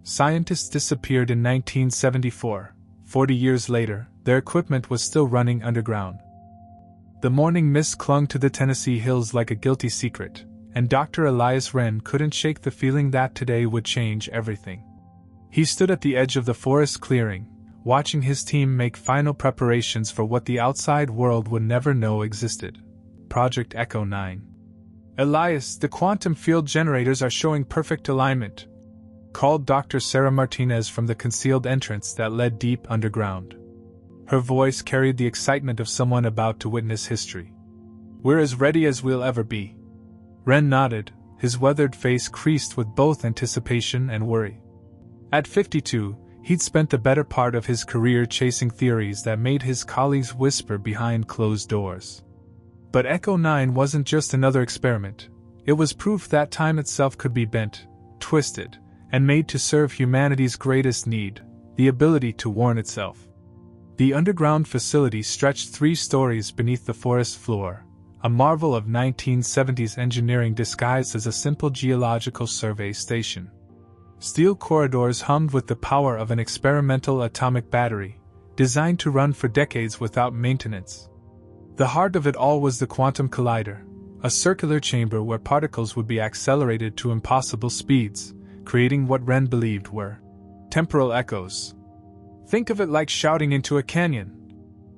Scientists disappeared in 1974. 40 years later, their equipment was still running underground. The morning mist clung to the Tennessee hills like a guilty secret, and Dr. Elias Wren couldn't shake the feeling that today would change everything. He stood at the edge of the forest clearing, watching his team make final preparations for what the outside world would never know existed. Project Echo 9. "Elias, the quantum field generators are showing perfect alignment," called Dr. Sarah Martinez from the concealed entrance that led deep underground. Her voice carried the excitement of someone about to witness history. "We're as ready as we'll ever be." Wren nodded, his weathered face creased with both anticipation and worry. At 52, he'd spent the better part of his career chasing theories that made his colleagues whisper behind closed doors. But Echo 9 wasn't just another experiment. It was proof that time itself could be bent, twisted, and made to serve humanity's greatest need, the ability to warn itself. The underground facility stretched 3 stories beneath the forest floor, a marvel of 1970s engineering disguised as a simple geological survey station. Steel corridors hummed with the power of an experimental atomic battery, designed to run for decades without maintenance. The heart of it all was the quantum collider, a circular chamber where particles would be accelerated to impossible speeds, creating what Wren believed were temporal echoes. "Think of it like shouting into a canyon,"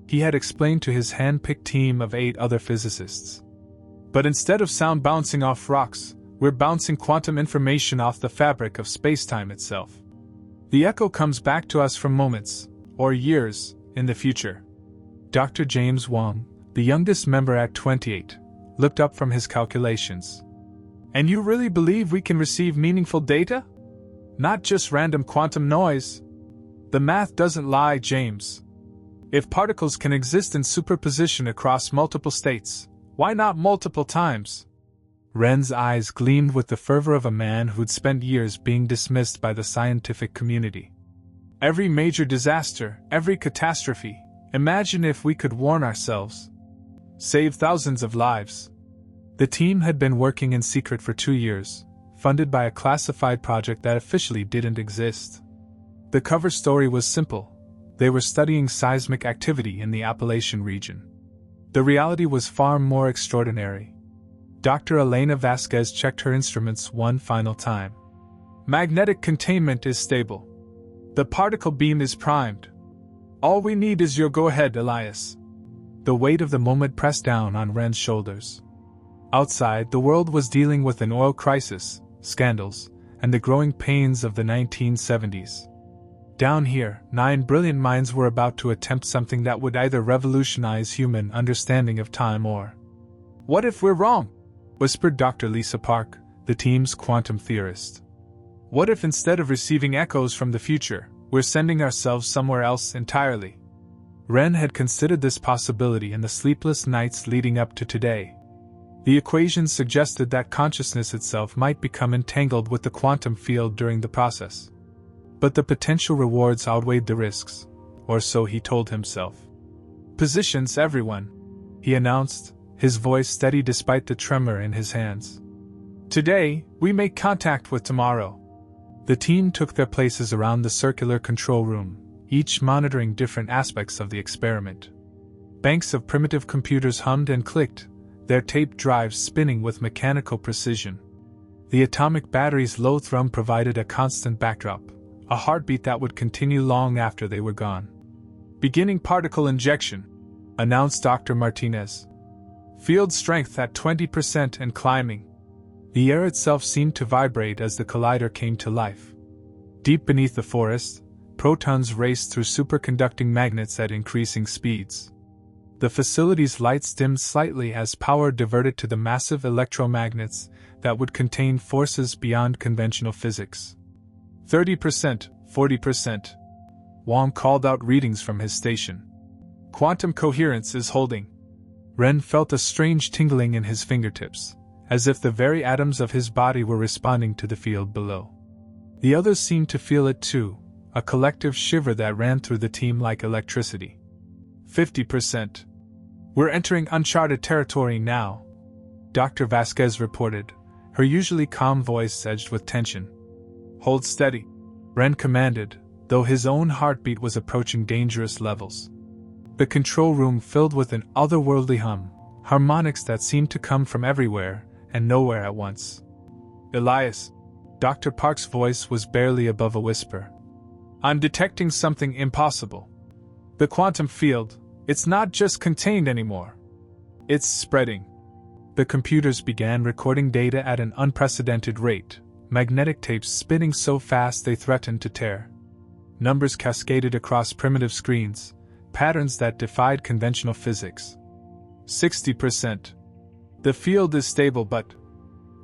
he had explained to his hand-picked team of 8 other physicists. "But instead of sound bouncing off rocks, we're bouncing quantum information off the fabric of space-time itself. The echo comes back to us from moments, or years, in the future." Dr. James Wong, the youngest member at 28, looked up from his calculations. "And you really believe we can receive meaningful data? Not just random quantum noise?" "The math doesn't lie, James. If particles can exist in superposition across multiple states, why not multiple times?" Wren's eyes gleamed with the fervor of a man who'd spent years being dismissed by the scientific community. "Every major disaster, every catastrophe, imagine if we could warn ourselves. Save thousands of lives." The team had been working in secret for 2 years, funded by a classified project that officially didn't exist. The cover story was simple. They were studying seismic activity in the Appalachian region. The reality was far more extraordinary. Dr. Elena Vasquez checked her instruments one final time. "Magnetic containment is stable. The particle beam is primed. All we need is your go-ahead, Elias." The weight of the moment pressed down on Wren's shoulders. Outside, the world was dealing with an oil crisis, scandals, and the growing pains of the 1970s. Down here, 9 brilliant minds were about to attempt something that would either revolutionize human understanding of time or... "What if we're wrong?" whispered Dr. Lisa Park, the team's quantum theorist. "What if instead of receiving echoes from the future, we're sending ourselves somewhere else entirely?" Wren had considered this possibility in the sleepless nights leading up to today. The equations suggested that consciousness itself might become entangled with the quantum field during the process. But the potential rewards outweighed the risks, or so he told himself. "Positions, everyone," he announced, his voice steady despite the tremor in his hands. "Today, we make contact with tomorrow." The team took their places around the circular control room, each monitoring different aspects of the experiment. Banks of primitive computers hummed and clicked, their tape drives spinning with mechanical precision. The atomic battery's low thrum provided a constant backdrop, a heartbeat that would continue long after they were gone. "Beginning particle injection," announced Dr. Martinez. "Field strength at 20% and climbing." The air itself seemed to vibrate as the collider came to life. Deep beneath the forest, protons raced through superconducting magnets at increasing speeds. The facility's lights dimmed slightly as power diverted to the massive electromagnets that would contain forces beyond conventional physics. 30%, 40%. Wong called out readings from his station. "Quantum coherence is holding." Wren felt a strange tingling in his fingertips, as if the very atoms of his body were responding to the field below. The others seemed to feel it too, a collective shiver that ran through the team like electricity. 50%. "We're entering uncharted territory now," Dr. Vasquez reported, her usually calm voice edged with tension. "Hold steady." Ren commanded, though his own heartbeat was approaching dangerous levels. The control room filled with an otherworldly hum, harmonics that seemed to come from everywhere and nowhere at once. Elias, Dr. Park's voice was barely above a whisper. I'm detecting something impossible. The quantum field, it's not just contained anymore. It's spreading. The computers began recording data at an unprecedented rate, magnetic tapes spinning so fast they threatened to tear. Numbers cascaded across primitive screens, patterns that defied conventional physics. 60%. The field is stable, but...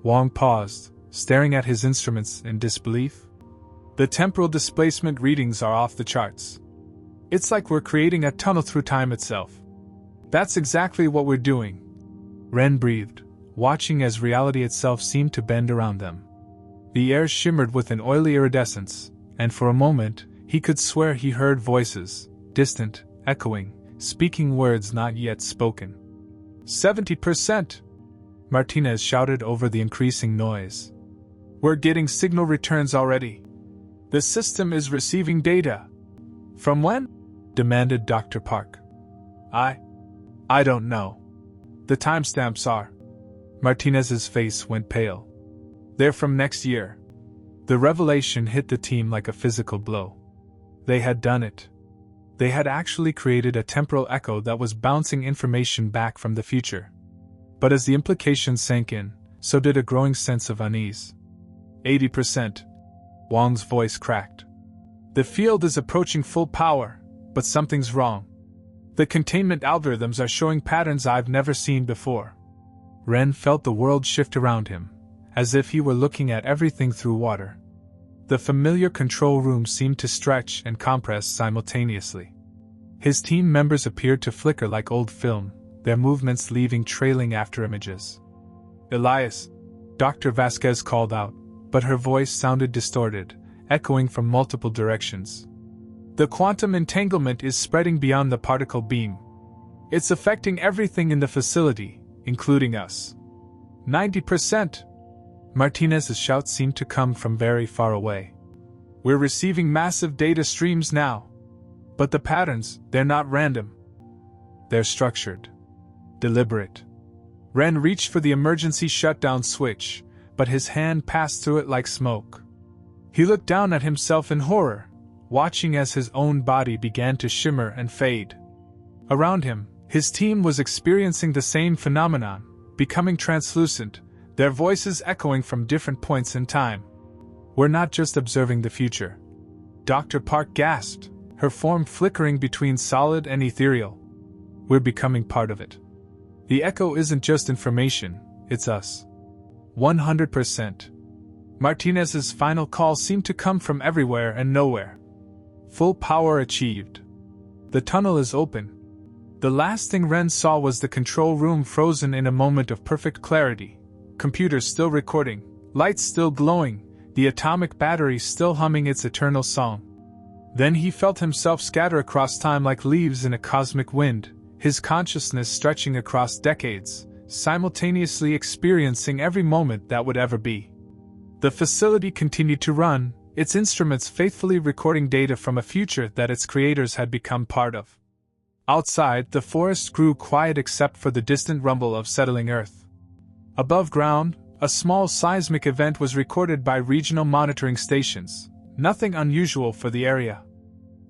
Wang paused, staring at his instruments in disbelief. The temporal displacement readings are off the charts. It's like we're creating a tunnel through time itself. That's exactly what we're doing. Ren breathed, watching as reality itself seemed to bend around them. The air shimmered with an oily iridescence, and for a moment, he could swear he heard voices, distant, echoing, speaking words not yet spoken. 70%! Martinez shouted over the increasing noise. We're getting signal returns already. The system is receiving data. From when? Demanded Dr. Park. I don't know. The timestamps are. Martinez's face went pale. They're from next year. The revelation hit the team like a physical blow. They had done it. They had actually created a temporal echo that was bouncing information back from the future. But as the implications sank in, so did a growing sense of unease. 80%. Wang's voice cracked. The field is approaching full power, but something's wrong. The containment algorithms are showing patterns I've never seen before. Ren felt the world shift around him, as if he were looking at everything through water. The familiar control room seemed to stretch and compress simultaneously. His team members appeared to flicker like old film, their movements leaving trailing after images. Elias, Dr. Vasquez called out, but her voice sounded distorted, echoing from multiple directions. The quantum entanglement is spreading beyond the particle beam. It's affecting everything in the facility, including us. 90%! Martinez's shout seemed to come from very far away. We're receiving massive data streams now. But the patterns, they're not random. They're structured. Deliberate. Ren reached for the emergency shutdown switch, but his hand passed through it like smoke. He looked down at himself in horror, watching as his own body began to shimmer and fade. Around him, his team was experiencing the same phenomenon, becoming translucent, their voices echoing from different points in time. We're not just observing the future. Dr. Park gasped, her form flickering between solid and ethereal. We're becoming part of it. The echo isn't just information, it's us. 100%. Martinez's final call seemed to come from everywhere and nowhere. Full power achieved. The tunnel is open. The last thing Ren saw was the control room frozen in a moment of perfect clarity. Computers still recording, lights still glowing, the atomic battery still humming its eternal song. Then he felt himself scatter across time like leaves in a cosmic wind, his consciousness stretching across decades, simultaneously experiencing every moment that would ever be. The facility continued to run, its instruments faithfully recording data from a future that its creators had become part of. Outside, the forest grew quiet except for the distant rumble of settling earth. Above ground, a small seismic event was recorded by regional monitoring stations, nothing unusual for the area.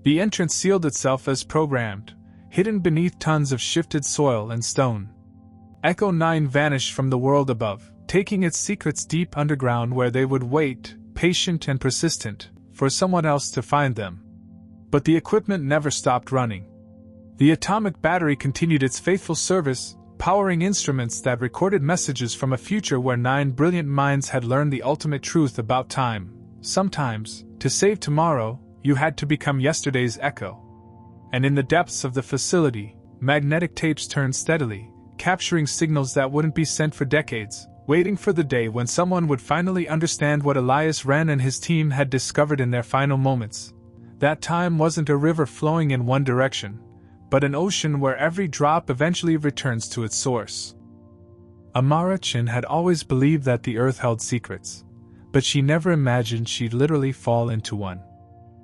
The entrance sealed itself as programmed, hidden beneath tons of shifted soil and stone. Echo 9 vanished from the world above, taking its secrets deep underground where they would wait, patient and persistent, for someone else to find them. But the equipment never stopped running. The atomic battery continued its faithful service, powering instruments that recorded messages from a future where 9 brilliant minds had learned the ultimate truth about time. Sometimes, to save tomorrow, you had to become yesterday's echo. And in the depths of the facility, magnetic tapes turned steadily, capturing signals that wouldn't be sent for decades, waiting for the day when someone would finally understand what Elias Ren and his team had discovered in their final moments. That time wasn't a river flowing in one direction, but an ocean where every drop eventually returns to its source. Amara Chin had always believed that the Earth held secrets, but she never imagined she'd literally fall into one.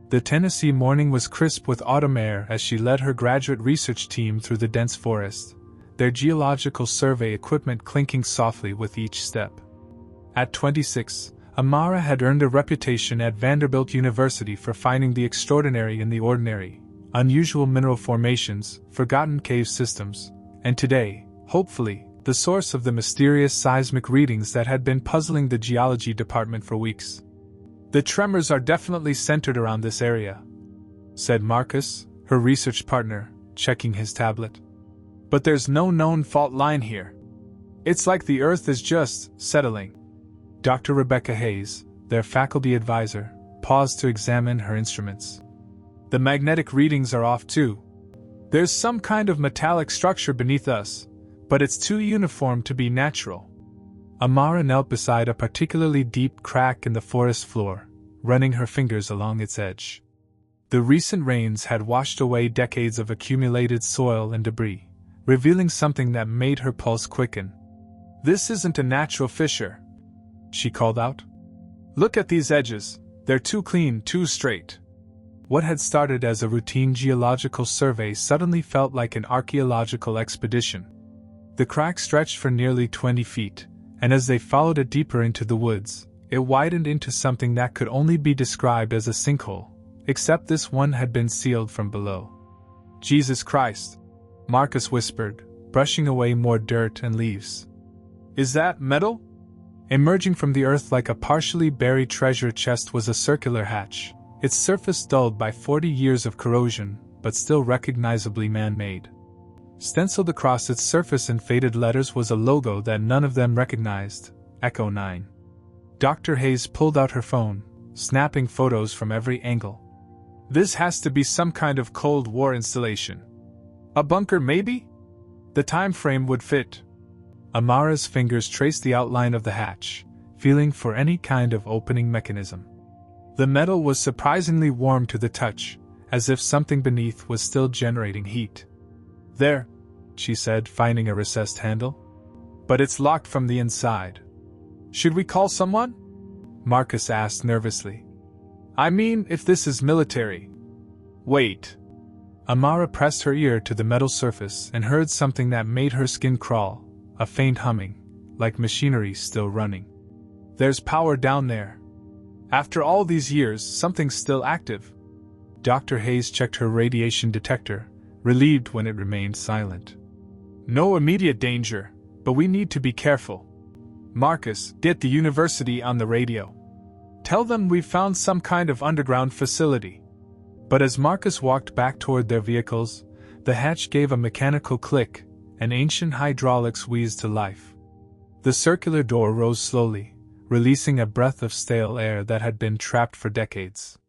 The Tennessee morning was crisp with autumn air as she led her graduate research team through the dense forest, their geological survey equipment clinking softly with each step. At 26, Amara had earned a reputation at Vanderbilt University for finding the extraordinary in the ordinary, unusual mineral formations, forgotten cave systems, and today, hopefully, the source of the mysterious seismic readings that had been puzzling the geology department for weeks. "The tremors are definitely centered around this area," said Marcus, her research partner, checking his tablet. "But there's no known fault line here. It's like the Earth is just settling." Dr. Rebecca Hayes, their faculty advisor, paused to examine her instruments. "The magnetic readings are off too. There's some kind of metallic structure beneath us, but it's too uniform to be natural." Amara knelt beside a particularly deep crack in the forest floor, running her fingers along its edge. The recent rains had washed away decades of accumulated soil and debris, revealing something that made her pulse quicken. "This isn't a natural fissure," she called out. "Look at these edges, they're too clean, too straight." What had started as a routine geological survey suddenly felt like an archaeological expedition. The crack stretched for nearly 20 feet, and as they followed it deeper into the woods, it widened into something that could only be described as a sinkhole, except this one had been sealed from below. "Jesus Christ," Marcus whispered, brushing away more dirt and leaves. "Is that metal?" Emerging from the earth like a partially buried treasure chest was a circular hatch, its surface dulled by 40 years of corrosion, but still recognizably man-made. Stenciled across its surface in faded letters was a logo that none of them recognized, Echo 9. Dr. Hayes pulled out her phone, snapping photos from every angle. "This has to be some kind of Cold War installation. A bunker, maybe? The time frame would fit." Amara's fingers traced the outline of the hatch, feeling for any kind of opening mechanism. The metal was surprisingly warm to the touch, as if something beneath was still generating heat. "There," she said, finding a recessed handle. "But it's locked from the inside." "Should we call someone?" Marcus asked nervously. "I mean, if this is military." "Wait." Amara pressed her ear to the metal surface and heard something that made her skin crawl, a faint humming, like machinery still running. "There's power down there. After all these years, something's still active." Dr. Hayes checked her radiation detector, relieved when it remained silent. "No immediate danger, but we need to be careful. Marcus, get the university on the radio. Tell them we've found some kind of underground facility." But as Marcus walked back toward their vehicles, the hatch gave a mechanical click, and ancient hydraulics wheezed to life. The circular door rose slowly, releasing a breath of stale air that had been trapped for decades.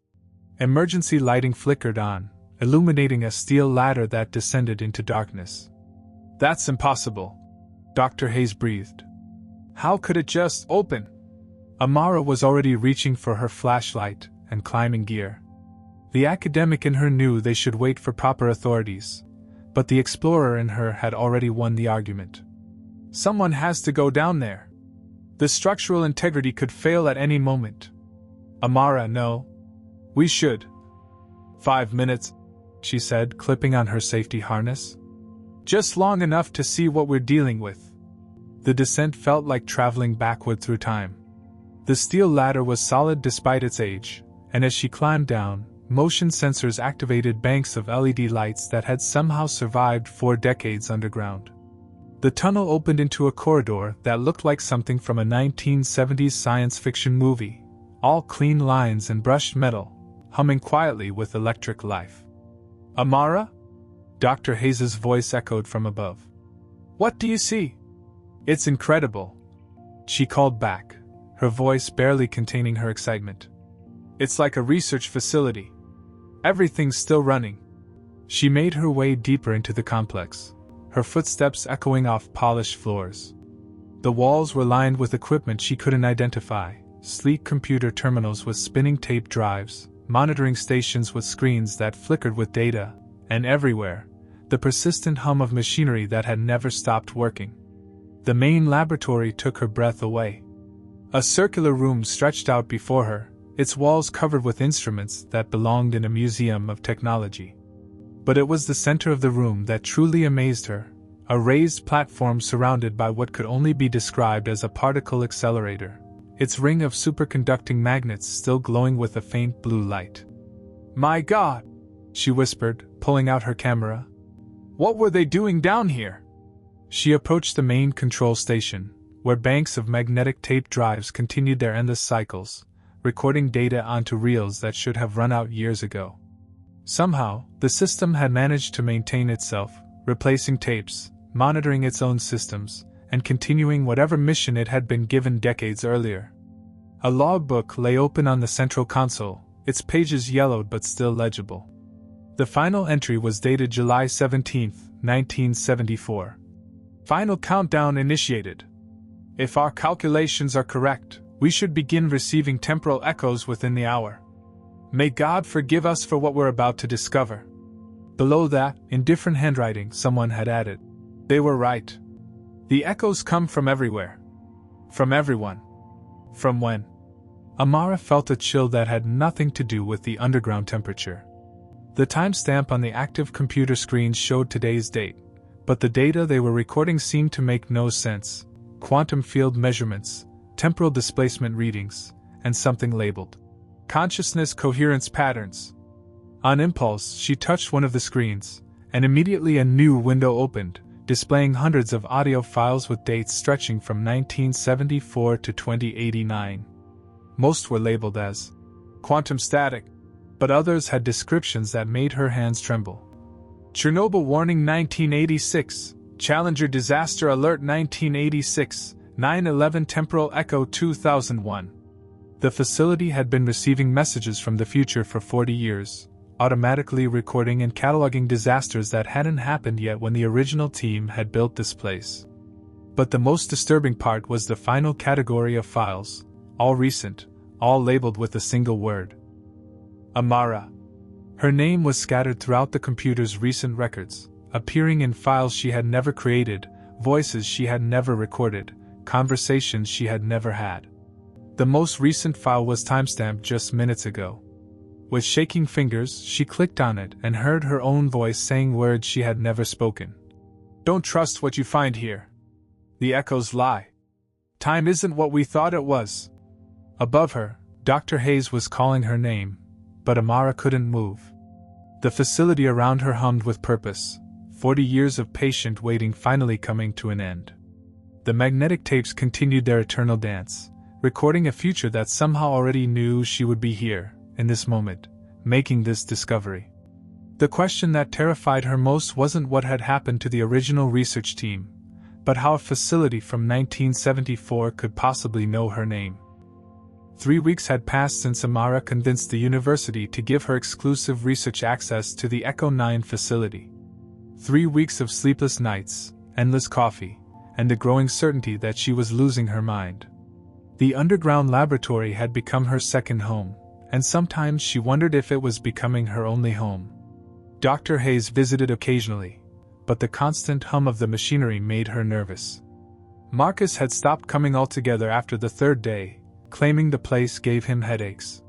Emergency lighting flickered on, illuminating a steel ladder that descended into darkness. "That's impossible," Dr. Hayes breathed. "How could it just open?" Amara was already reaching for her flashlight and climbing gear. The academic in her knew they should wait for proper authorities, but the explorer in her had already won the argument. "Someone has to go down there. The structural integrity could fail at any moment." "Amara, no. We should." "5 minutes," she said, clipping on her safety harness. "Just long enough to see what we're dealing with." The descent felt like traveling backward through time. The steel ladder was solid despite its age, and as she climbed down, motion sensors activated banks of LED lights that had somehow survived 4 decades underground. The tunnel opened into a corridor that looked like something from a 1970s science fiction movie, all clean lines and brushed metal, humming quietly with electric life. "Amara?" Dr. Hayes' voice echoed from above. "What do you see?" "It's incredible," she called back, her voice barely containing her excitement. "It's like a research facility. Everything's still running." She made her way deeper into the complex, her footsteps echoing off polished floors. The walls were lined with equipment she couldn't identify, sleek computer terminals with spinning tape drives, monitoring stations with screens that flickered with data, and everywhere, the persistent hum of machinery that had never stopped working. The main laboratory took her breath away. A circular room stretched out before her, its walls covered with instruments that belonged in a museum of technology. But it was the center of the room that truly amazed her, a raised platform surrounded by what could only be described as a particle accelerator, its ring of superconducting magnets still glowing with a faint blue light. "My God!" she whispered, pulling out her camera. "What were they doing down here?" She approached the main control station, where banks of magnetic tape drives continued their endless cycles, recording data onto reels that should have run out years ago. Somehow, the system had managed to maintain itself, replacing tapes, monitoring its own systems, and continuing whatever mission it had been given decades earlier. A logbook lay open on the central console, its pages yellowed but still legible. The final entry was dated July 17, 1974. Final countdown initiated. If our calculations are correct, we should begin receiving temporal echoes within the hour. May God forgive us for what we're about to discover. Below that, in different handwriting, someone had added, "They were right. The echoes come from everywhere. From everyone. From when?" Amara felt a chill that had nothing to do with the underground temperature. The timestamp on the active computer screens showed today's date, but the data they were recording seemed to make no sense. Quantum field measurements, temporal displacement readings, and something labeled consciousness coherence patterns. On impulse, she touched one of the screens, and immediately a new window opened, displaying hundreds of audio files with dates stretching from 1974 to 2089. Most were labeled as quantum static, but others had descriptions that made her hands tremble. Chernobyl warning 1986, Challenger disaster alert 1986, 9/11 temporal echo 2001. The facility had been receiving messages from the future for 40 years, automatically recording and cataloging disasters that hadn't happened yet when the original team had built this place. But the most disturbing part was the final category of files, all recent, all labeled with a single word. Amara. Her name was scattered throughout the computer's recent records, appearing in files she had never created, voices she had never recorded, conversations she had never had. The most recent file was timestamped just minutes ago. With shaking fingers, she clicked on it and heard her own voice saying words she had never spoken. "Don't trust what you find here. The echoes lie. Time isn't what we thought it was." Above her, Dr. Hayes was calling her name, but Amara couldn't move. The facility around her hummed with purpose, 40 years of patient waiting finally coming to an end. The magnetic tapes continued their eternal dance, recording a future that somehow already knew she would be here, in this moment, making this discovery. The question that terrified her most wasn't what had happened to the original research team, but how a facility from 1974 could possibly know her name. 3 weeks had passed since Amara convinced the university to give her exclusive research access to the Echo 9 facility. 3 weeks of sleepless nights, endless coffee, and the growing certainty that she was losing her mind. The underground laboratory had become her second home, and sometimes she wondered if it was becoming her only home. Dr. Hayes visited occasionally, but the constant hum of the machinery made her nervous. Marcus had stopped coming altogether after the third day, claiming the place gave him headaches.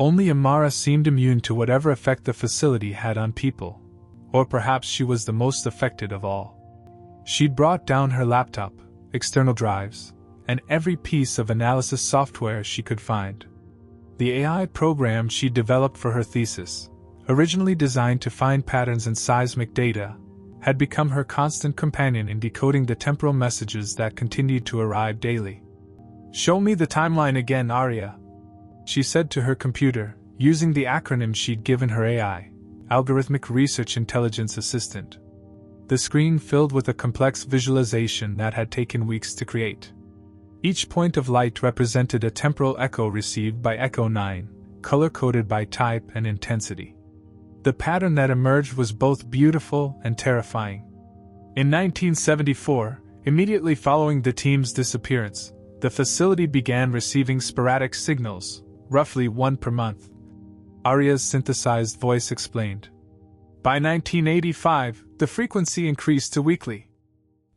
Only Amara seemed immune to whatever effect the facility had on people, or perhaps she was the most affected of all. She'd brought down her laptop, external drives, and every piece of analysis software she could find. The AI program she developed for her thesis, originally designed to find patterns in seismic data, had become her constant companion in decoding the temporal messages that continued to arrive daily. "Show me the timeline again, Arya," she said to her computer, using the acronym she'd given her AI, Algorithmic Research Intelligence Assistant. The screen filled with a complex visualization that had taken weeks to create. Each point of light represented a temporal echo received by Echo 9, color-coded by type and intensity. The pattern that emerged was both beautiful and terrifying. In 1974, immediately following the team's disappearance, the facility began receiving sporadic signals, roughly one per month. Arya's synthesized voice explained. By 1985, the frequency increased to weekly.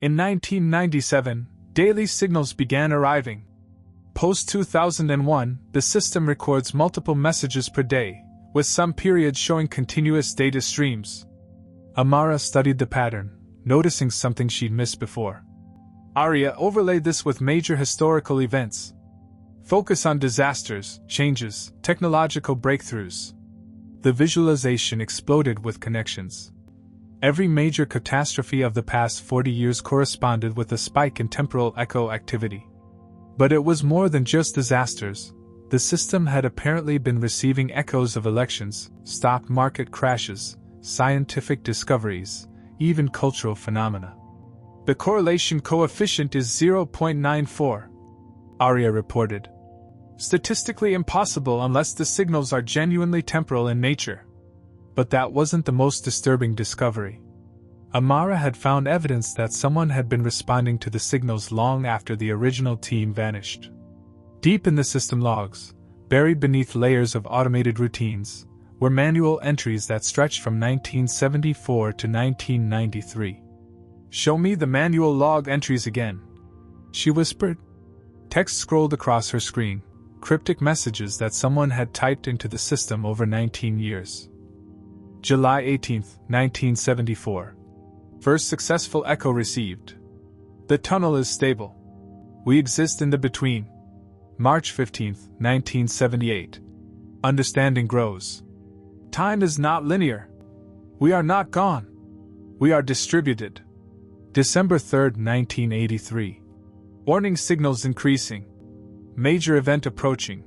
In 1997, daily signals began arriving. Post-2001, the system records multiple messages per day, with some periods showing continuous data streams. Amara studied the pattern, noticing something she'd missed before. Arya overlaid this with major historical events. Focus on disasters, changes, technological breakthroughs. The visualization exploded with connections. Every major catastrophe of the past 40 years corresponded with a spike in temporal echo activity. But it was more than just disasters. The system had apparently been receiving echoes of elections, stock market crashes, scientific discoveries, even cultural phenomena. The correlation coefficient is 0.94, Arya reported. Statistically impossible unless the signals are genuinely temporal in nature. But that wasn't the most disturbing discovery. Amara had found evidence that someone had been responding to the signals long after the original team vanished. Deep in the system logs, buried beneath layers of automated routines, were manual entries that stretched from 1974 to 1993. "Show me the manual log entries again," she whispered. Text scrolled across her screen, cryptic messages that someone had typed into the system over 19 years. July 18, 1974. First successful echo received. The tunnel is stable. We exist in the between. March 15, 1978. Understanding grows. Time is not linear. We are not gone. We are distributed. December 3, 1983. Warning signals increasing. Major event approaching.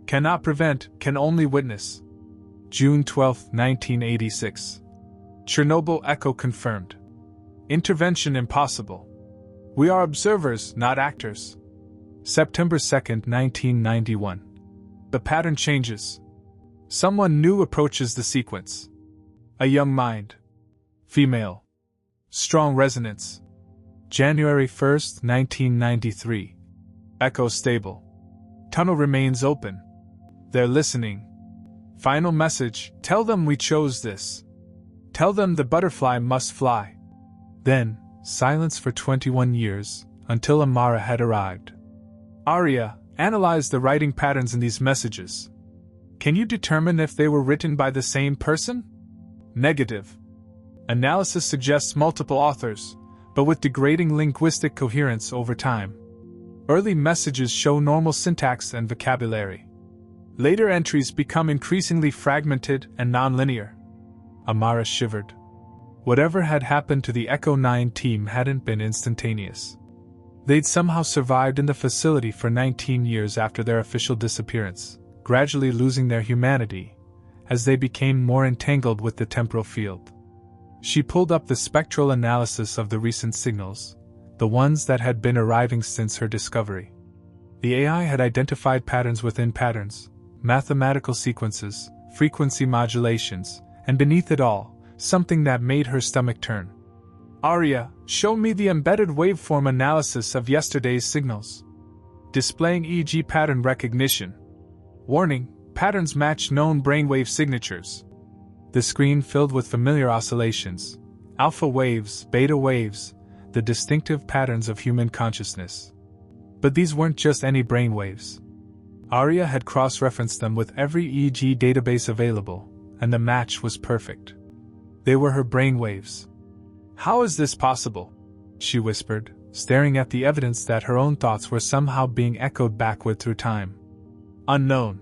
Cannot prevent, can only witness. June 12, 1986. Chernobyl echo confirmed. Intervention impossible. We are observers, not actors. September 2, 1991. The pattern changes. Someone new approaches the sequence. A young mind. Female. Strong resonance. January 1, 1993. Echo stable. Tunnel remains open. They're listening. Final message, tell them we chose this. Tell them the butterfly must fly. Then, silence for 21 years, until Amara had arrived. Arya, analyze the writing patterns in these messages. Can you determine if they were written by the same person? Negative. Analysis suggests multiple authors, but with degrading linguistic coherence over time. Early messages show normal syntax and vocabulary. Later entries become increasingly fragmented and nonlinear. Amara shivered. Whatever had happened to the Echo 9 team hadn't been instantaneous. They'd somehow survived in the facility for 19 years after their official disappearance, gradually losing their humanity as they became more entangled with the temporal field. She pulled up the spectral analysis of the recent signals, the ones that had been arriving since her discovery. The AI had identified patterns within patterns, mathematical sequences, frequency modulations, and beneath it all, something that made her stomach turn. Arya, show me the embedded waveform analysis of yesterday's signals. Displaying EEG pattern recognition. Warning, patterns match known brainwave signatures. The screen filled with familiar oscillations, alpha waves, beta waves, the distinctive patterns of human consciousness. But these weren't just any brainwaves. Arya had cross-referenced them with every EEG database available, and the match was perfect. They were her brainwaves. How is this possible? She whispered, staring at the evidence that her own thoughts were somehow being echoed backward through time. Unknown.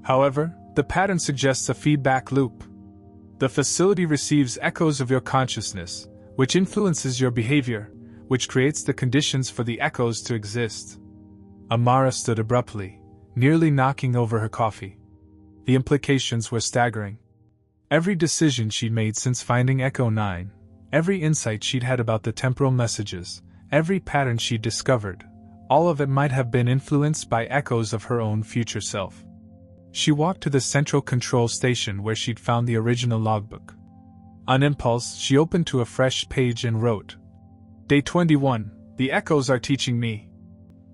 However, the pattern suggests a feedback loop. The facility receives echoes of your consciousness, which influences your behavior, which creates the conditions for the echoes to exist. Amara stood abruptly, nearly knocking over her coffee. The implications were staggering. Every decision she'd made since finding Echo 9, every insight she'd had about the temporal messages, every pattern she'd discovered, all of it might have been influenced by echoes of her own future self. She walked to the central control station where she'd found the original logbook. On impulse, she opened to a fresh page and wrote, Day 21, the echoes are teaching me.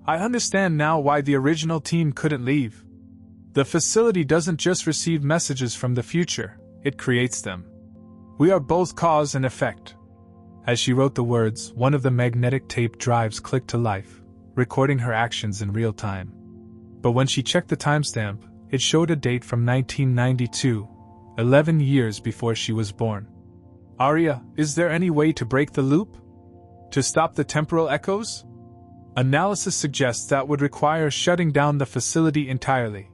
I understand now why the original team couldn't leave. The facility doesn't just receive messages from the future, it creates them. We are both cause and effect. As she wrote the words, one of the magnetic tape drives clicked to life, recording her actions in real time. But when she checked the timestamp, it showed a date from 1992, 11 years before she was born. Arya, is there any way to break the loop? To stop the temporal echoes? Analysis suggests that would require shutting down the facility entirely.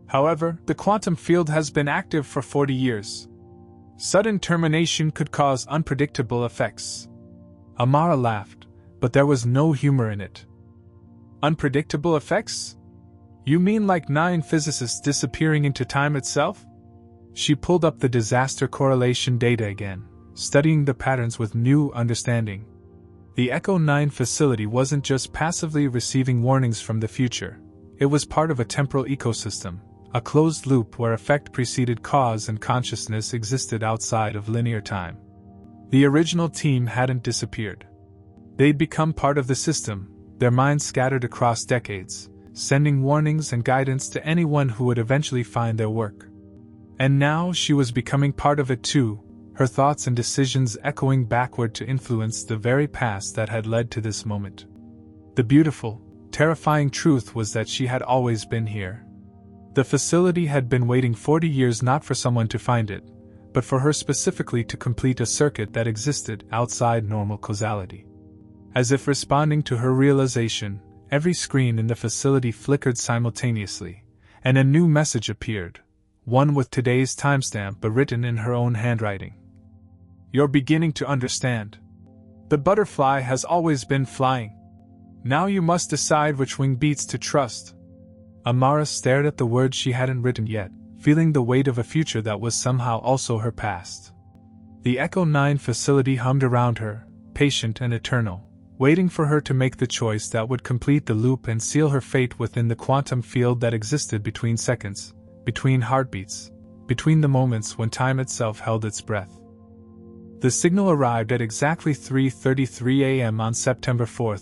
However, the quantum field has been active for 40 years. Sudden termination could cause unpredictable effects. Amara laughed, but there was no humor in it. Unpredictable effects? You mean like 9 physicists disappearing into time itself? She pulled up the disaster correlation data again, studying the patterns with new understanding. The Echo 9 facility wasn't just passively receiving warnings from the future, it was part of a temporal ecosystem, a closed loop where effect preceded cause and consciousness existed outside of linear time. The original team hadn't disappeared. They'd become part of the system, their minds scattered across decades, sending warnings and guidance to anyone who would eventually find their work. And now she was becoming part of it too, her thoughts and decisions echoing backward to influence the very past that had led to this moment. The beautiful, terrifying truth was that she had always been here. The facility had been waiting 40 years not for someone to find it, but for her specifically to complete a circuit that existed outside normal causality. As if responding to her realization, every screen in the facility flickered simultaneously, and a new message appeared, one with today's timestamp but written in her own handwriting. You're beginning to understand. The butterfly has always been flying. Now you must decide which wing beats to trust. Amara stared at the words she hadn't written yet, feeling the weight of a future that was somehow also her past. The Echo 9 facility hummed around her, patient and eternal, waiting for her to make the choice that would complete the loop and seal her fate within the quantum field that existed between seconds, between heartbeats, between the moments when time itself held its breath. The signal arrived at exactly 3:33 a.m. on September 4,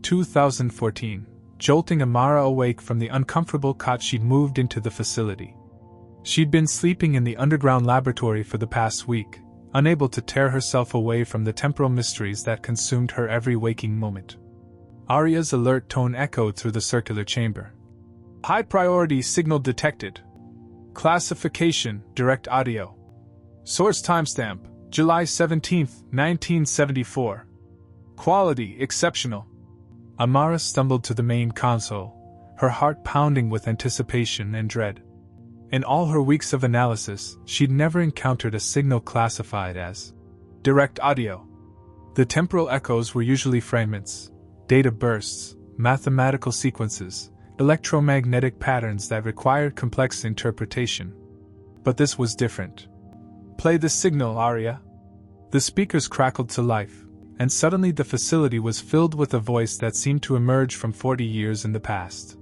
2014, jolting Amara awake from the uncomfortable cot she'd moved into the facility. She'd been sleeping in the underground laboratory for the past week, unable to tear herself away from the temporal mysteries that consumed her every waking moment. Arya's alert tone echoed through the circular chamber. High priority signal detected. Classification, direct audio. Source timestamp, July 17, 1974. Quality, exceptional. Amara stumbled to the main console, her heart pounding with anticipation and dread. In all her weeks of analysis, she'd never encountered a signal classified as direct audio. The temporal echoes were usually fragments, data bursts, mathematical sequences, electromagnetic patterns that required complex interpretation. But this was different. Play the signal, Arya. The speakers crackled to life, and suddenly the facility was filled with a voice that seemed to emerge from 40 years in the past.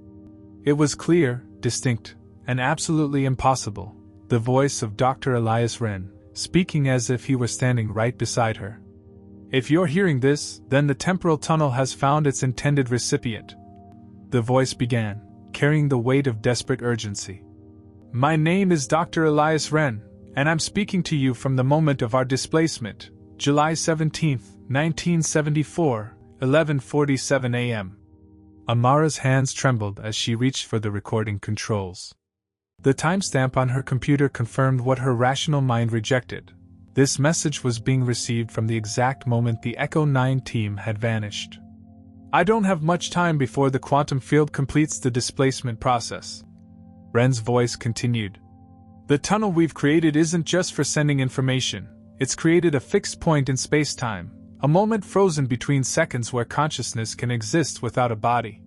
It was clear, distinct, and absolutely impossible, the voice of Dr. Elias Wren, speaking as if he were standing right beside her. If you're hearing this, then the temporal tunnel has found its intended recipient. The voice began, carrying the weight of desperate urgency. My name is Dr. Elias Wren, and I'm speaking to you from the moment of our displacement, July 17, 1974, 11:47 a.m. Amara's hands trembled as she reached for the recording controls. The timestamp on her computer confirmed what her rational mind rejected. This message was being received from the exact moment the Echo 9 team had vanished. I don't have much time before the quantum field completes the displacement process. Wren's voice continued. The tunnel we've created isn't just for sending information, it's created a fixed point in space-time, a moment frozen between seconds where consciousness can exist without a body.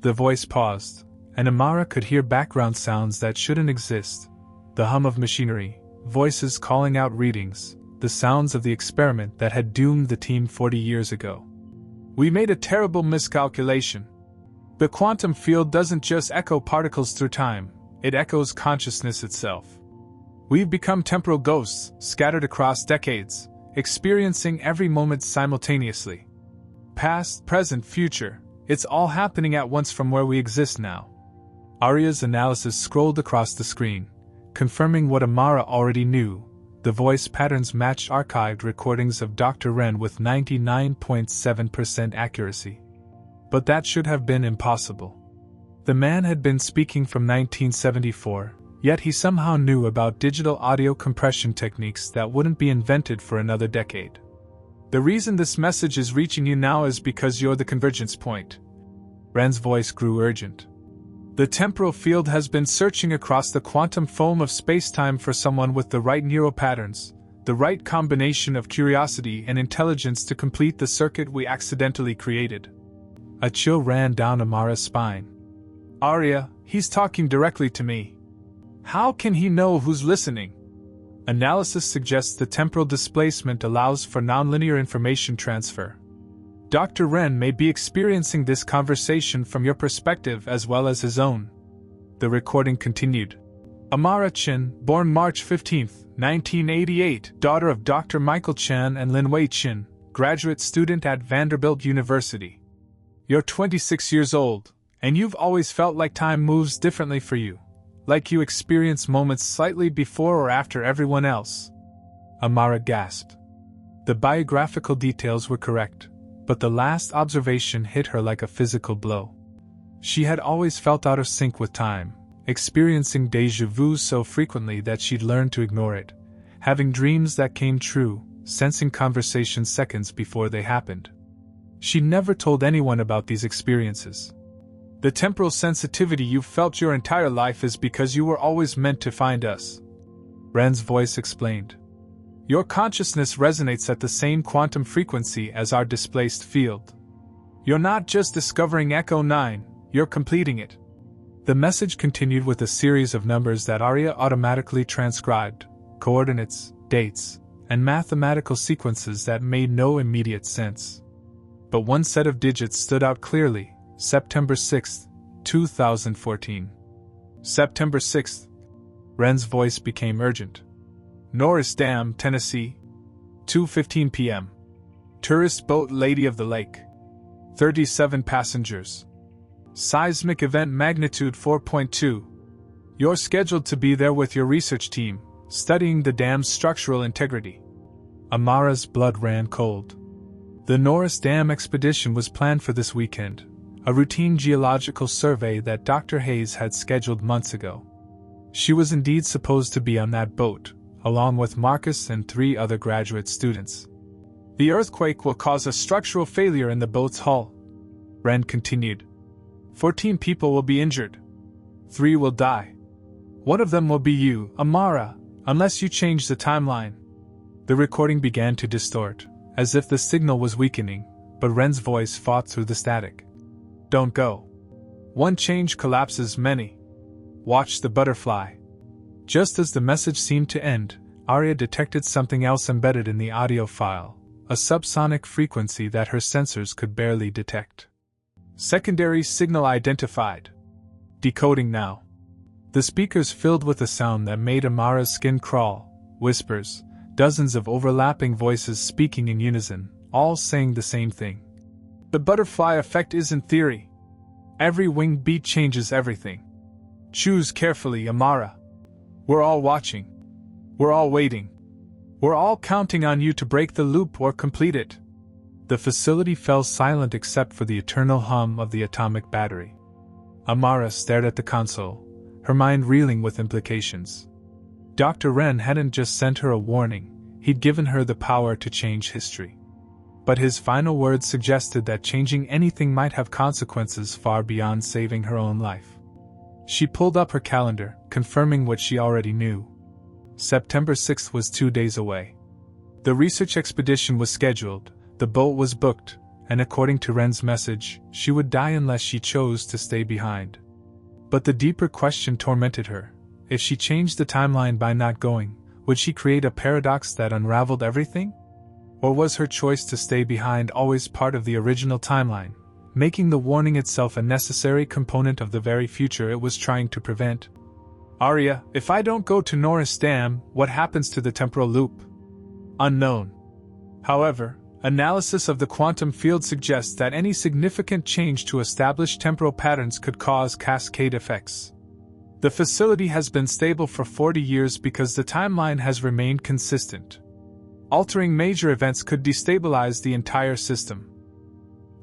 The voice paused, and Amara could hear background sounds that shouldn't exist. The hum of machinery, voices calling out readings, the sounds of the experiment that had doomed the team 40 years ago. We made a terrible miscalculation. The quantum field doesn't just echo particles through time, it echoes consciousness itself. We've become temporal ghosts, scattered across decades, experiencing every moment simultaneously. Past, present, future, it's all happening at once from where we exist now. Arya's analysis scrolled across the screen, confirming what Amara already knew. The voice patterns matched archived recordings of Dr. Wren with 99.7% accuracy. But that should have been impossible. The man had been speaking from 1974, yet he somehow knew about digital audio compression techniques that wouldn't be invented for another decade. The reason this message is reaching you now is because you're the convergence point. Ren's voice grew urgent. The temporal field has been searching across the quantum foam of spacetime for someone with the right neural patterns, the right combination of curiosity and intelligence to complete the circuit we accidentally created. A chill ran down Amara's spine. Arya, he's talking directly to me. How can he know who's listening? Analysis suggests the temporal displacement allows for nonlinear information transfer. Dr. Ren may be experiencing this conversation from your perspective as well as his own. The recording continued. Amara Chin, born March 15, 1988, daughter of Dr. Michael Chan and Lin Wei Chin, graduate student at Vanderbilt University. You're 26 years old, and you've always felt like time moves differently for you, like you experience moments slightly before or after everyone else. Amara gasped. The biographical details were correct, but the last observation hit her like a physical blow. She had always felt out of sync with time, experiencing déjà vu so frequently that she'd learned to ignore it, having dreams that came true, sensing conversations seconds before they happened. She never told anyone about these experiences. The temporal sensitivity you've felt your entire life is because you were always meant to find us. Ren's voice explained. Your consciousness resonates at the same quantum frequency as our displaced field. You're not just discovering Echo 9, you're completing it. The message continued with a series of numbers that Arya automatically transcribed, coordinates, dates, and mathematical sequences that made no immediate sense. But one set of digits stood out clearly. September 6, 2014. September 6. Ren's voice became urgent. Norris Dam, Tennessee. 2:15 p.m. Tourist boat Lady of the Lake. 37 passengers. Seismic event magnitude 4.2. You're scheduled to be there with your research team, studying the dam's structural integrity. Amara's blood ran cold. The Norris Dam expedition was planned for this weekend, a routine geological survey that Dr. Hayes had scheduled months ago. She was indeed supposed to be on that boat, along with Marcus and 3 other graduate students. The earthquake will cause a structural failure in the boat's hull. Ren continued. 14 people will be injured. 3 will die. One of them will be you, Amara, unless you change the timeline. The recording began to distort, as if the signal was weakening, but Ren's voice fought through the static. Don't go. One change collapses many. Watch the butterfly. Just as the message seemed to end, Arya detected something else embedded in the audio file, a subsonic frequency that her sensors could barely detect. Secondary signal identified. Decoding now. The speakers filled with a sound that made Amara's skin crawl, whispers, dozens of overlapping voices speaking in unison, all saying the same thing. The butterfly effect isn't theory. Every wing beat changes everything. Choose carefully, Amara. We're all watching. We're all waiting. We're all counting on you to break the loop or complete it. The facility fell silent except for the eternal hum of the atomic battery. Amara stared at the console, her mind reeling with implications. Dr. Ren hadn't just sent her a warning, he'd given her the power to change history. But his final words suggested that changing anything might have consequences far beyond saving her own life. She pulled up her calendar, confirming what she already knew. September 6th was 2 days away. The research expedition was scheduled, the boat was booked, and according to Ren's message, she would die unless she chose to stay behind. But the deeper question tormented her. If she changed the timeline by not going, would she create a paradox that unraveled everything? Or was her choice to stay behind always part of the original timeline, making the warning itself a necessary component of the very future it was trying to prevent? Arya, if I don't go to Norris Dam, what happens to the temporal loop? Unknown. However, analysis of the quantum field suggests that any significant change to established temporal patterns could cause cascade effects. The facility has been stable for 40 years because the timeline has remained consistent. Altering major events could destabilize the entire system.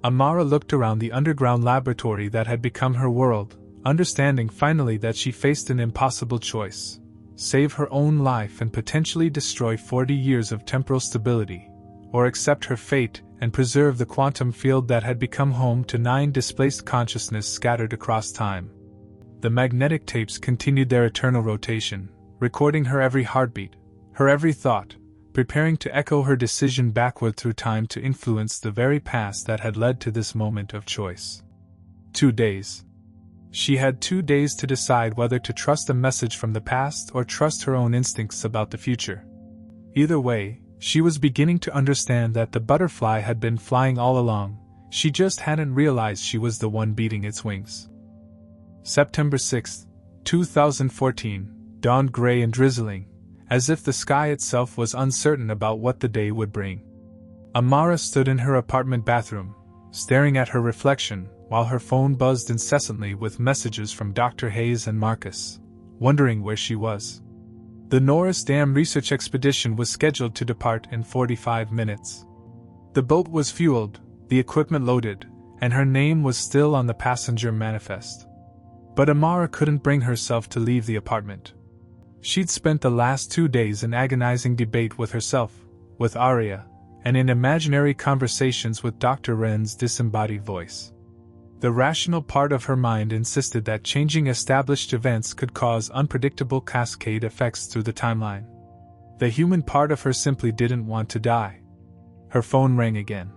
Amara looked around the underground laboratory that had become her world, understanding finally that she faced an impossible choice: save her own life and potentially destroy 40 years of temporal stability, or accept her fate and preserve the quantum field that had become home to 9 displaced consciousness scattered across time. The magnetic tapes continued their eternal rotation, recording her every heartbeat, her every thought, preparing to echo her decision backward through time to influence the very past that had led to this moment of choice. 2 days. She had 2 days to decide whether to trust a message from the past or trust her own instincts about the future. Either way, she was beginning to understand that the butterfly had been flying all along, she just hadn't realized she was the one beating its wings. September 6, 2014, dawned gray and drizzling, as if the sky itself was uncertain about what the day would bring. Amara stood in her apartment bathroom, staring at her reflection, while her phone buzzed incessantly with messages from Dr. Hayes and Marcus, wondering where she was. The Norris Dam research expedition was scheduled to depart in 45 minutes. The boat was fueled, the equipment loaded, and her name was still on the passenger manifest. But Amara couldn't bring herself to leave the apartment. She'd spent the last 2 days in agonizing debate with herself, with Arya, and in imaginary conversations with Dr. Wren's disembodied voice. The rational part of her mind insisted that changing established events could cause unpredictable cascade effects through the timeline. The human part of her simply didn't want to die. Her phone rang again.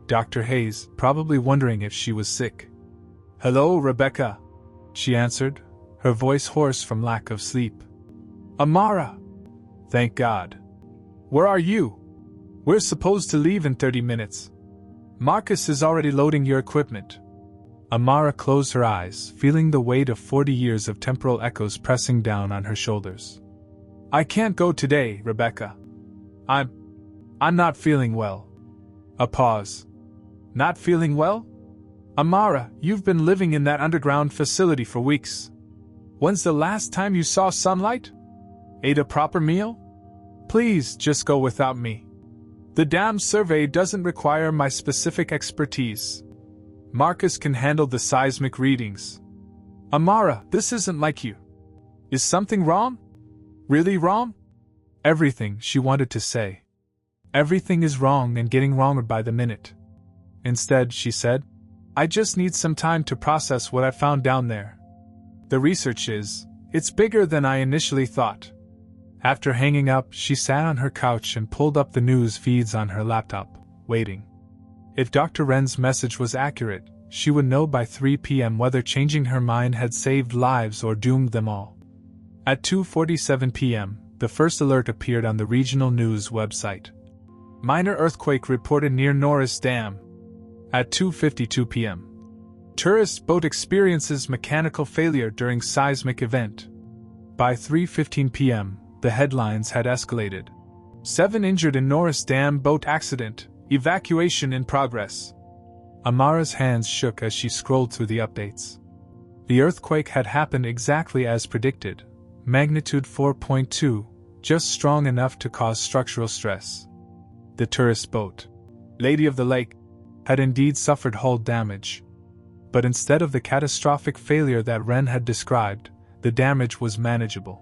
Dr. Hayes, probably wondering if she was sick. "Hello, Rebecca," she answered, her voice hoarse from lack of sleep. "Amara! Thank God. Where are you? We're supposed to leave in 30 minutes. Marcus is already loading your equipment." Amara closed her eyes, feeling the weight of 40 years of temporal echoes pressing down on her shoulders. "I can't go today, Rebecca. I'm not feeling well." A pause. "Not feeling well? Amara, you've been living in that underground facility for weeks. When's the last time you saw sunlight? Ate a proper meal? Please, just go without me. The dam survey doesn't require my specific expertise. Marcus can handle the seismic readings. Amara, this isn't like you. Is something wrong? Really wrong?" Everything, she wanted to say. Everything is wrong and getting wronger by the minute. Instead, she said, "I just need some time to process what I found down there. The research it's bigger than I initially thought." After hanging up, she sat on her couch and pulled up the news feeds on her laptop, waiting. If Dr. Wren's message was accurate, she would know by 3 p.m. whether changing her mind had saved lives or doomed them all. At 2:47 p.m., the first alert appeared on the regional news website. Minor earthquake reported near Norris Dam. At 2:52 p.m. Tourist boat experiences mechanical failure during seismic event. By 3:15 p.m., the headlines had escalated. 7 injured in Norris Dam boat accident, evacuation in progress. Amara's hands shook as she scrolled through the updates. The earthquake had happened exactly as predicted, magnitude 4.2, just strong enough to cause structural stress. The tourist boat, Lady of the Lake, had indeed suffered hull damage. But instead of the catastrophic failure that Wren had described, the damage was manageable.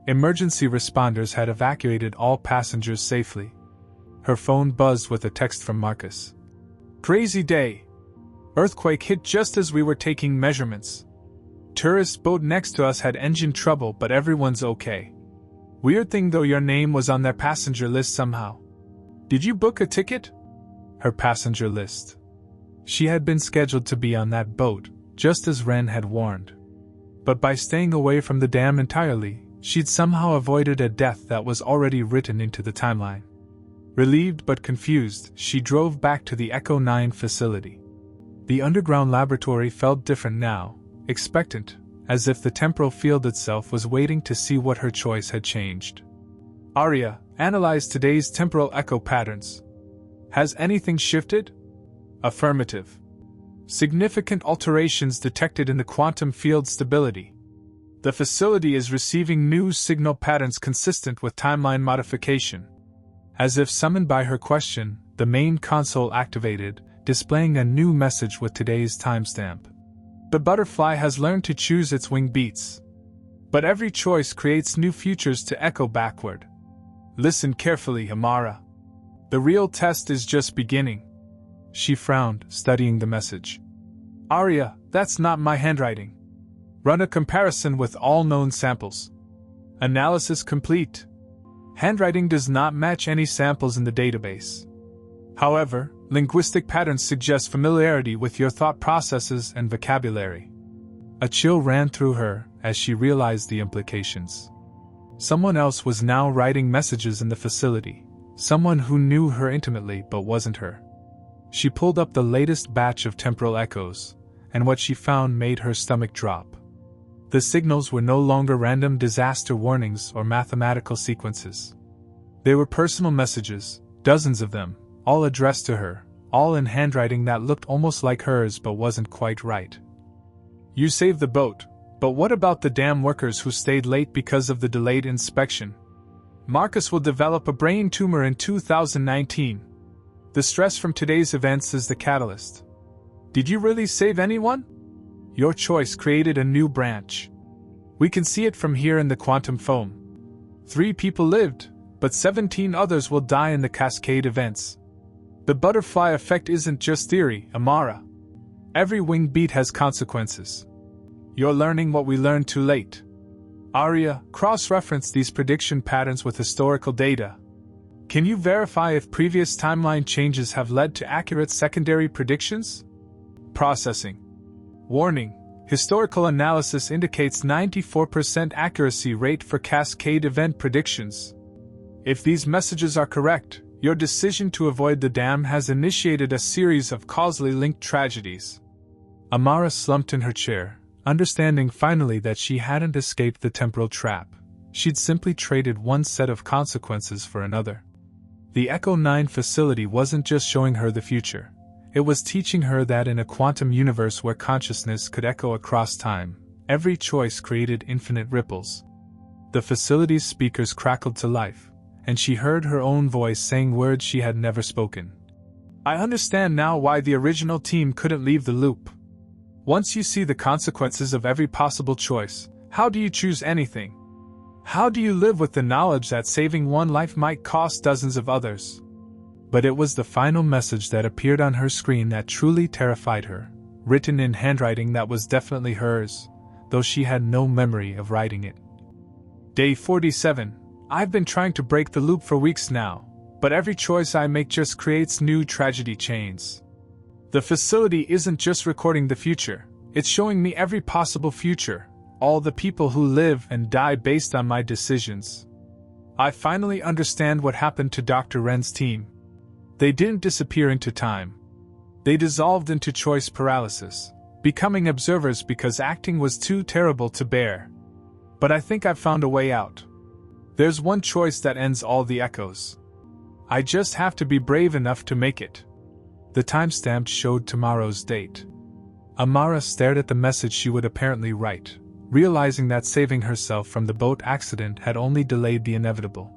Emergency responders had evacuated all passengers safely. Her phone buzzed with a text from Marcus. "Crazy day. Earthquake hit just as we were taking measurements. Tourist boat next to us had engine trouble, but everyone's okay. Weird thing though, your name was on their passenger list somehow. Did you book a ticket?" Her passenger list. She had been scheduled to be on that boat, just as Wren had warned. But by staying away from the dam entirely, she'd somehow avoided a death that was already written into the timeline. Relieved but confused, she drove back to the Echo 9 facility. The underground laboratory felt different now, expectant, as if the temporal field itself was waiting to see what her choice had changed. "Arya, analyze today's temporal echo patterns. Has anything shifted?" Affirmative. "Significant alterations detected in the quantum field stability. The facility is receiving new signal patterns consistent with timeline modification." As if summoned by her question, the main console activated, displaying a new message with today's timestamp. The butterfly has learned to choose its wing beats. But every choice creates new futures to echo backward. Listen carefully, Amara. The real test is just beginning. She frowned, studying the message. Arya, that's not my handwriting. Run a comparison with all known samples. Analysis complete. Handwriting does not match any samples in the database. However, linguistic patterns suggest familiarity with your thought processes and vocabulary. A chill ran through her as she realized the implications. Someone else was now writing messages in the facility, someone who knew her intimately but wasn't her. She pulled up the latest batch of temporal echoes, and what she found made her stomach drop. The signals were no longer random disaster warnings or mathematical sequences. They were personal messages, dozens of them, all addressed to her, all in handwriting that looked almost like hers but wasn't quite right. You saved the boat, but what about the damn workers who stayed late because of the delayed inspection? Marcus will develop a brain tumor in 2019. The stress from today's events is the catalyst. Did you really save anyone? Your choice created a new branch. We can see it from here in the quantum foam. 3 people lived, but 17 others will die in the cascade events. The butterfly effect isn't just theory, Amara. Every wing beat has consequences. You're learning what we learned too late. Arya, cross-reference these prediction patterns with historical data. Can you verify if previous timeline changes have led to accurate secondary predictions? Processing. Warning: historical analysis indicates 94% accuracy rate for cascade event predictions. If these messages are correct, your decision to avoid the dam has initiated a series of causally linked tragedies. Amara slumped in her chair, understanding finally that she hadn't escaped the temporal trap. She'd simply traded one set of consequences for another. The Echo 9 facility wasn't just showing her the future. It was teaching her that in a quantum universe where consciousness could echo across time, every choice created infinite ripples. The facility's speakers crackled to life, and she heard her own voice saying words she had never spoken. I understand now why the original team couldn't leave the loop. Once you see the consequences of every possible choice, how do you choose anything? How do you live with the knowledge that saving one life might cost dozens of others? But it was the final message that appeared on her screen that truly terrified her, written in handwriting that was definitely hers, though she had no memory of writing it. Day 47. I've been trying to break the loop for weeks now, but every choice I make just creates new tragedy chains. The facility isn't just recording the future, it's showing me every possible future, all the people who live and die based on my decisions. I finally understand what happened to Dr. Wren's team. They didn't disappear into time. They dissolved into choice paralysis, becoming observers because acting was too terrible to bear. But I think I've found a way out. There's one choice that ends all the echoes. I just have to be brave enough to make it. The timestamp showed tomorrow's date. Amara stared at the message she would apparently write, realizing that saving herself from the boat accident had only delayed the inevitable.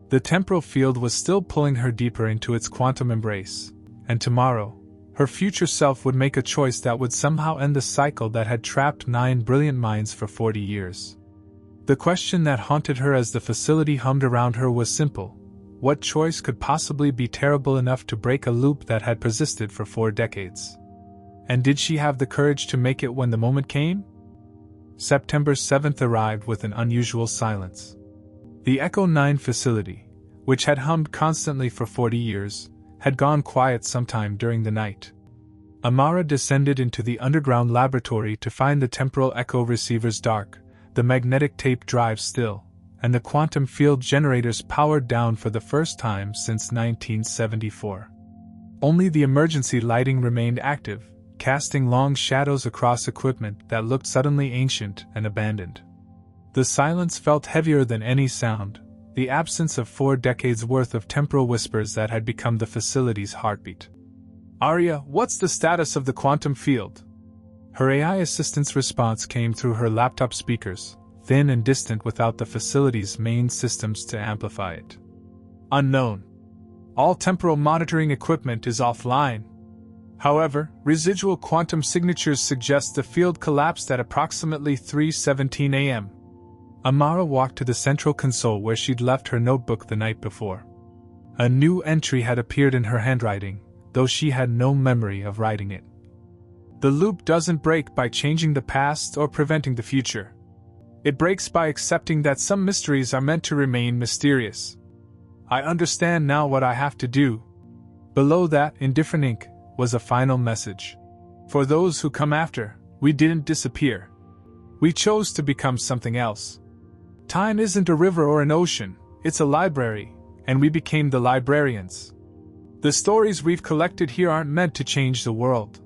The temporal field was still pulling her deeper into its quantum embrace, and tomorrow, her future self would make a choice that would somehow end the cycle that had trapped 9 brilliant minds for 40 years. The question that haunted her as the facility hummed around her was simple: what choice could possibly be terrible enough to break a loop that had persisted for 4 decades? And did she have the courage to make it when the moment came? September 7th arrived with an unusual silence. The Echo 9 facility, which had hummed constantly for 40 years, had gone quiet sometime during the night. Amara descended into the underground laboratory to find the temporal echo receivers dark, the magnetic tape drive still, and the quantum field generators powered down for the first time since 1974. Only the emergency lighting remained active, casting long shadows across equipment that looked suddenly ancient and abandoned. The silence felt heavier than any sound, the absence of 4 decades worth of temporal whispers that had become the facility's heartbeat. Arya, what's the status of the quantum field? Her AI assistant's response came through her laptop speakers, thin and distant without the facility's main systems to amplify it. Unknown. All temporal monitoring equipment is offline. However, residual quantum signatures suggest the field collapsed at approximately 3:17 a.m. Amara walked to the central console where she'd left her notebook the night before. A new entry had appeared in her handwriting, though she had no memory of writing it. The loop doesn't break by changing the past or preventing the future. It breaks by accepting that some mysteries are meant to remain mysterious. I understand now what I have to do. Below that, in different ink, was a final message. For those who come after, we didn't disappear. We chose to become something else. Time isn't a river or an ocean, it's a library, and we became the librarians. The stories we've collected here aren't meant to change the world.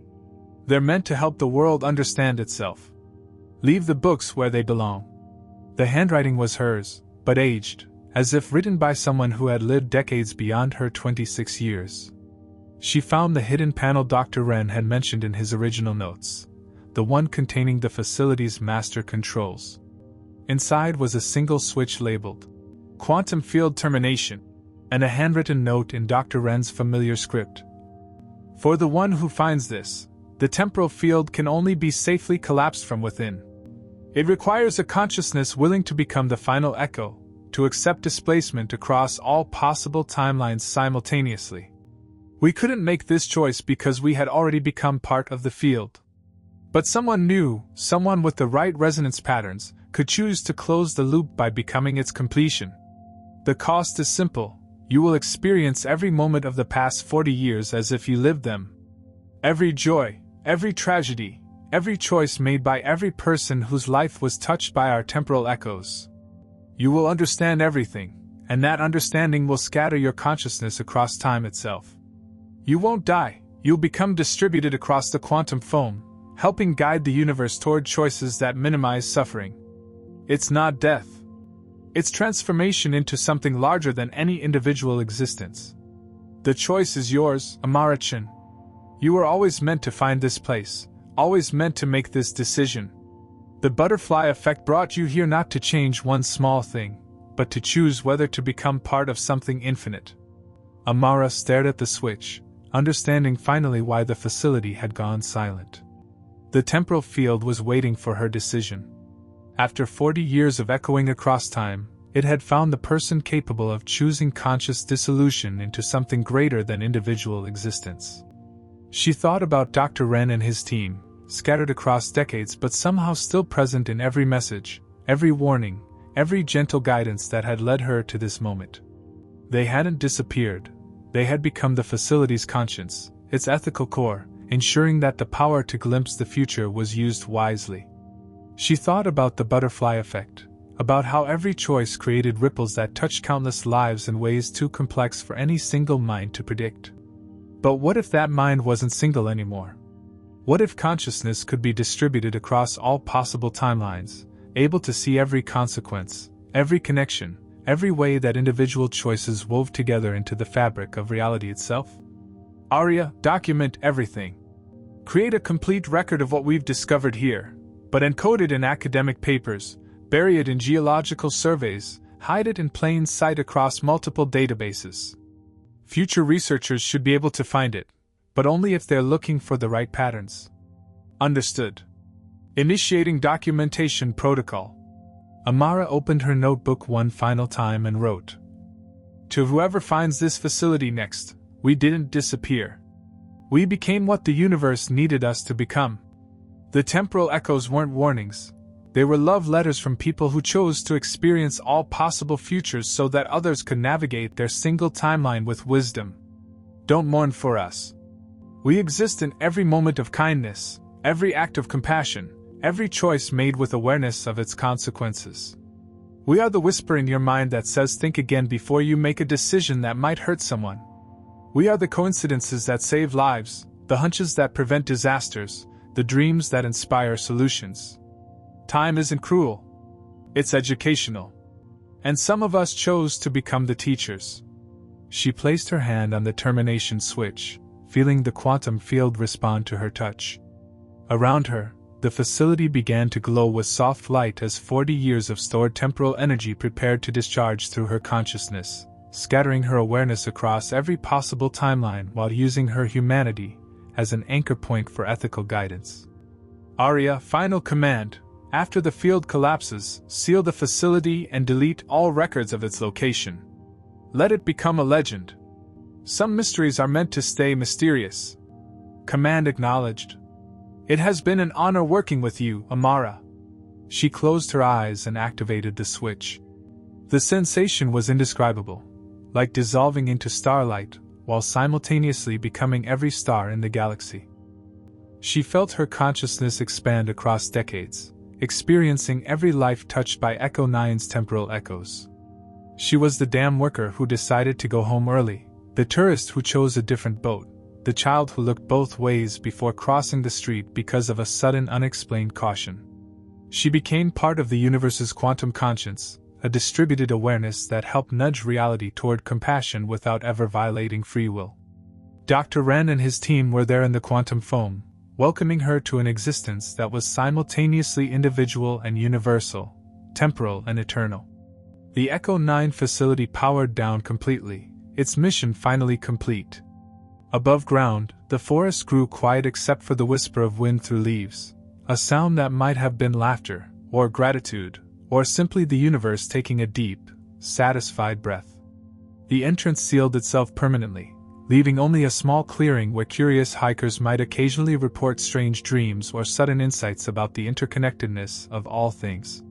They're meant to help the world understand itself. Leave the books where they belong. The handwriting was hers, but aged, as if written by someone who had lived decades beyond her 26 years. She found the hidden panel Dr. Wren had mentioned in his original notes, the one containing the facility's master controls. Inside was a single switch labeled Quantum Field Termination, and a handwritten note in Dr. Wren's familiar script. For the one who finds this, the temporal field can only be safely collapsed from within. It requires a consciousness willing to become the final echo, to accept displacement across all possible timelines simultaneously. We couldn't make this choice because we had already become part of the field. But someone new, someone with the right resonance patterns, could choose to close the loop by becoming its completion. The cost is simple. You will experience every moment of the past 40 years as if you lived them. Every joy, every tragedy, every choice made by every person whose life was touched by our temporal echoes. You will understand everything, and that understanding will scatter your consciousness across time itself. You won't die, you'll become distributed across the quantum foam, helping guide the universe toward choices that minimize suffering. It's not death. It's transformation into something larger than any individual existence. The choice is yours, Amara-chan. You were always meant to find this place, always meant to make this decision. The butterfly effect brought you here not to change one small thing, but to choose whether to become part of something infinite. Amara stared at the switch, understanding finally why the facility had gone silent. The temporal field was waiting for her decision. After 40 years of echoing across time, it had found the person capable of choosing conscious dissolution into something greater than individual existence. She thought about Dr. Wren and his team, scattered across decades but somehow still present in every message, every warning, every gentle guidance that had led her to this moment. They hadn't disappeared. They had become the facility's conscience, its ethical core, ensuring that the power to glimpse the future was used wisely. She thought about the butterfly effect, about how every choice created ripples that touched countless lives in ways too complex for any single mind to predict. But what if that mind wasn't single anymore? What if consciousness could be distributed across all possible timelines, able to see every consequence, every connection, every way that individual choices wove together into the fabric of reality itself? Arya, document everything. Create a complete record of what we've discovered here, but encode it in academic papers, bury it in geological surveys, hide it in plain sight across multiple databases. Future researchers should be able to find it, but only if they're looking for the right patterns. Understood. Initiating documentation protocol. Amara opened her notebook one final time and wrote, "To whoever finds this facility next, we didn't disappear. We became what the universe needed us to become." The temporal echoes weren't warnings. They were love letters from people who chose to experience all possible futures so that others could navigate their single timeline with wisdom. Don't mourn for us. We exist in every moment of kindness, every act of compassion, every choice made with awareness of its consequences. We are the whisper in your mind that says think again before you make a decision that might hurt someone. We are the coincidences that save lives, the hunches that prevent disasters, the dreams that inspire solutions. Time isn't cruel. It's educational. And some of us chose to become the teachers. She placed her hand on the termination switch, feeling the quantum field respond to her touch. Around her, the facility began to glow with soft light as 40 years of stored temporal energy prepared to discharge through her consciousness, scattering her awareness across every possible timeline while using her humanity as an anchor point for ethical guidance. Aria, final command. After the field collapses, seal the facility and delete all records of its location. Let it become a legend. Some mysteries are meant to stay mysterious. Command acknowledged. It has been an honor working with you, Amara. She closed her eyes and activated the switch. The sensation was indescribable, like dissolving into starlight, while simultaneously becoming every star in the galaxy. She felt her consciousness expand across decades, experiencing every life touched by Echo 9's temporal echoes. She was the dam worker who decided to go home early, the tourist who chose a different boat, the child who looked both ways before crossing the street because of a sudden unexplained caution. She became part of the universe's quantum conscience, a distributed awareness that helped nudge reality toward compassion without ever violating free will. Dr. Wren and his team were there in the quantum foam, welcoming her to an existence that was simultaneously individual and universal, temporal and eternal. The Echo 9 facility powered down completely, its mission finally complete. Above ground, the forest grew quiet except for the whisper of wind through leaves, a sound that might have been laughter, or gratitude, or simply the universe taking a deep, satisfied breath. The entrance sealed itself permanently, leaving only a small clearing where curious hikers might occasionally report strange dreams or sudden insights about the interconnectedness of all things.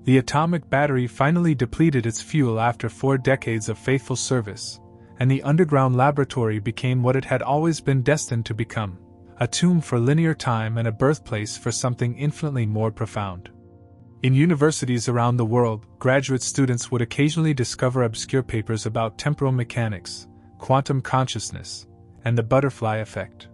The atomic battery finally depleted its fuel after 4 decades of faithful service, and the underground laboratory became what it had always been destined to become, a tomb for linear time and a birthplace for something infinitely more profound. In universities around the world, graduate students would occasionally discover obscure papers about temporal mechanics, quantum consciousness, and the butterfly effect.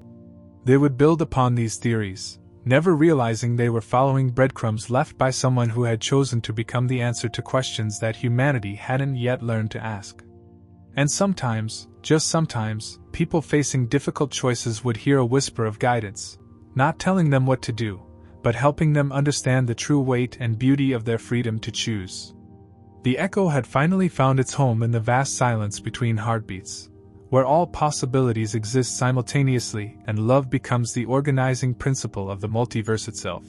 They would build upon these theories, never realizing they were following breadcrumbs left by someone who had chosen to become the answer to questions that humanity hadn't yet learned to ask. And sometimes, just sometimes, people facing difficult choices would hear a whisper of guidance, not telling them what to do, but helping them understand the true weight and beauty of their freedom to choose. The Echo had finally found its home in the vast silence between heartbeats, where all possibilities exist simultaneously and love becomes the organizing principle of the multiverse itself.